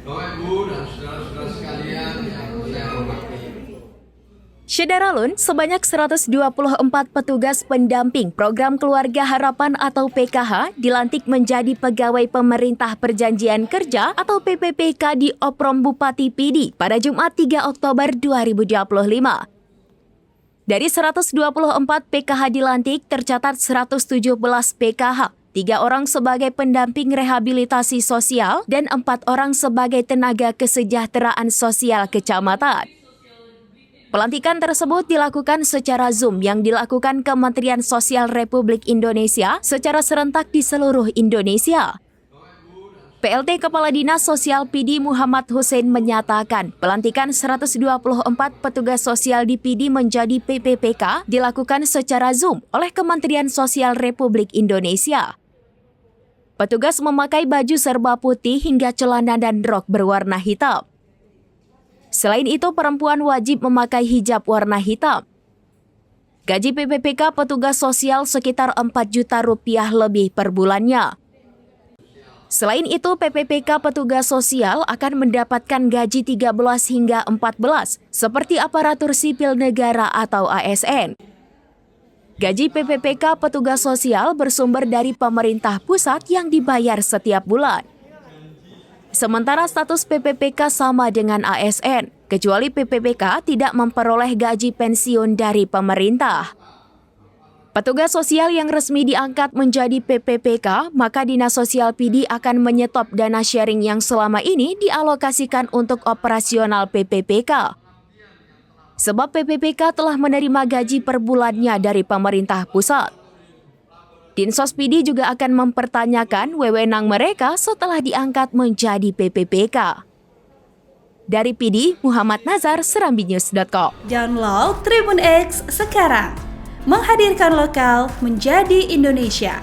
Bapak Ibu dan saudara-saudara sekalian yang saya hormati. Syederalun, sebanyak 124 petugas pendamping Program Keluarga Harapan atau PKH dilantik menjadi pegawai pemerintah perjanjian kerja atau PPPK di Oprom Bupati Pidi pada Jumat 3 Oktober 2025. Dari 124 PKH dilantik, tercatat 117 PKH, 3 orang sebagai pendamping rehabilitasi sosial dan 4 orang sebagai tenaga kesejahteraan sosial kecamatan. Pelantikan tersebut dilakukan secara Zoom yang dilakukan Kementerian Sosial Republik Indonesia secara serentak di seluruh Indonesia. PLT Kepala Dinas Sosial Pidi Muhammad Hussein menyatakan pelantikan 124 petugas sosial di Pidi menjadi PPPK dilakukan secara Zoom oleh Kementerian Sosial Republik Indonesia. Petugas memakai baju serba putih hingga celana dan rok berwarna hitam. Selain itu, perempuan wajib memakai hijab warna hitam. Gaji PPPK petugas sosial sekitar 4 juta rupiah lebih per bulannya. Selain itu, PPPK petugas sosial akan mendapatkan gaji 13 hingga 14, seperti aparatur sipil negara atau ASN. Gaji PPPK petugas sosial bersumber dari pemerintah pusat yang dibayar setiap bulan. Sementara status PPPK sama dengan ASN, kecuali PPPK tidak memperoleh gaji pensiun dari pemerintah. Petugas sosial yang resmi diangkat menjadi PPPK, maka Dinas Sosial Pidi akan menyetop dana sharing yang selama ini dialokasikan untuk operasional PPPK. Sebab PPPK telah menerima gaji per bulannya dari pemerintah pusat. Dinsos Pidi juga akan mempertanyakan wewenang mereka setelah diangkat menjadi PPPK. Dari Pidi, Muhammad Nazar, serambinews.com. Download Tribun X sekarang, menghadirkan lokal menjadi Indonesia.